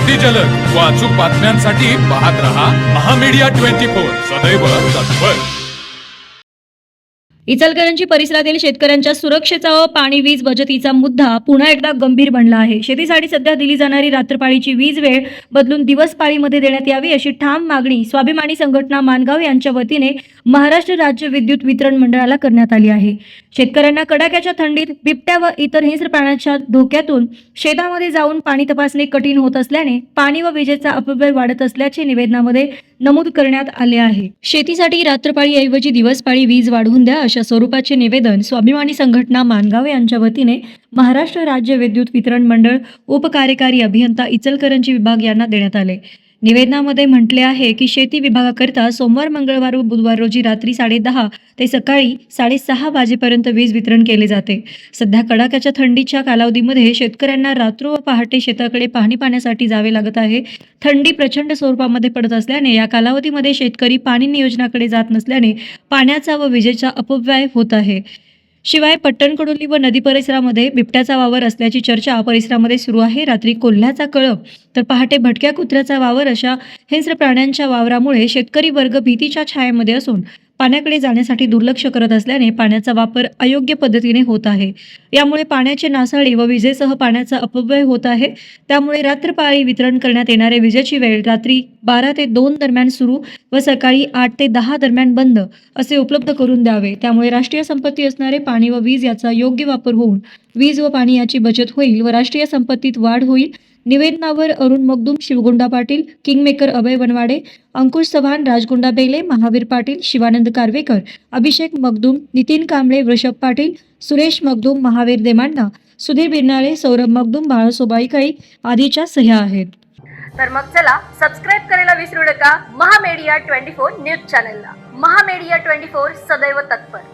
अगदी जलद व अचूक बातम्यांसाठी पाहत रहा महामीडिया 24 सदैव तत्पर। इचलकरंजी परिसरातील शेतकऱ्यांच्या सुरक्षेचा व पाणी वीज बचतीचा मुद्दा पुन्हा एकदा गंभीर बनला आहे। शेतीसाठी सध्या दिली जाणारी रात्रपाळीची वीज वेळ बदलून दिवस पाळीमध्ये देण्यात यावी अशी ठाम मागणी स्वाभिमानी संघटना मानगाव यांच्या वतीने महाराष्ट्र राज्य विद्युत वितरण मंडळाला करण्यात आली आहे। शेतकऱ्यांना कडाक्याच्या थंडीत बिबट्या व इतर हिंस्र प्राण्यांच्या धोक्यातून शेतामध्ये जाऊन पाणी तपासणे कठीण होत असल्याने पाणी व विजेचा अपव्यय वाढत असल्याचे निवेदनामध्ये नमूद करण्यात आले आहे। शेतीसाठी रात्रपाळीऐवजी दिवसपाळी वीज वाढवून द्या अशा स्वरूपाचे निवेदन स्वाभिमानी संघटना मानगाव यांच्या वतीने महाराष्ट्र राज्य विद्युत वितरण मंडळ उपकार्यकारी अभियंता इचलकरंजी विभाग यांना देण्यात आले। निवेदनामध्ये म्हटले आहे की शेती विभागाकरिता सोमवार, मंगळवार व बुधवार रोजी रात्री 10:30 ते सकाळी 6:30 वाजेपर्यंत वीज वितरण केले जाते। सध्या कडाक्याच्या थंडीच्या कालावधीमध्ये शेतकऱ्यांना रात्र व पहाटे शेताकडे पाणी पाण्यासाठी जावे लागत आहे। थंडी प्रचंड स्वरूपामध्ये पडत असल्याने या कालावधीमध्ये शेतकरी पाणी नियोजनाकडे जात नसल्याने पाण्याचा व विजेचा अपव्यय होत आहे। शिवाय पट्टणकडोली व नदी परिसरामध्ये बिबट्याचा वावर असल्याची चर्चा परिसरामध्ये सुरू आहे। रात्री कोल्ह्याचा कळप तर पहाटे भटक्या कुत्र्याचा वावर अशा हिंस्र प्राण्यांच्या वावरामुळे शेतकरी वर्ग भीतीच्या छायेमध्ये असून पाण्याकडे जाण्यासाठी दुर्लक्ष करत असल्याने पाण्याचा वापर अयोग्य पद्धतीने होत आहे। यामुळे पाण्याचे नासाडी व विजेसह पाण्याचा अपव्यय होत आहे। त्यामुळे रात्रपाळी वितरण करण्यात येणारे विजेची वेळ रात्री 12 ते 2 दरम्यान सुरू व सकाळी 8 ते 10 दरम्यान बंद असे उपलब्ध करून द्यावे। त्यामुळे राष्ट्रीय संपत्ती असणारे पाणी व वीज याचा योग्य वापर होऊन वीज व पाणी याची बचत होईल व राष्ट्रीय संपत्तीत वाढ होईल। निवेदनावर अरुण मगदूम, शिवगुंडा पाटील, किंगमेकर अभय बनवाडे, अंकुश चव्हाण, राजगुंडा बेले, महावीर पाटील, शिवानंद कारवेकर, अभिषेक मगदूम, नितीन कांबळे, वृषभ पाटील, सुरेश मगदूम, महावीर देमांडा, सुधीर बिरनाळे, सौरभ मगदूम, बाळासोबाईकाई आदीच्या सह्या आहेत। तर मग चला सबस्क्राईब करायला विसरू नका महामीडिया 24 न्यूज चॅनलला। महामीडिया 24 सदैव तत्पर।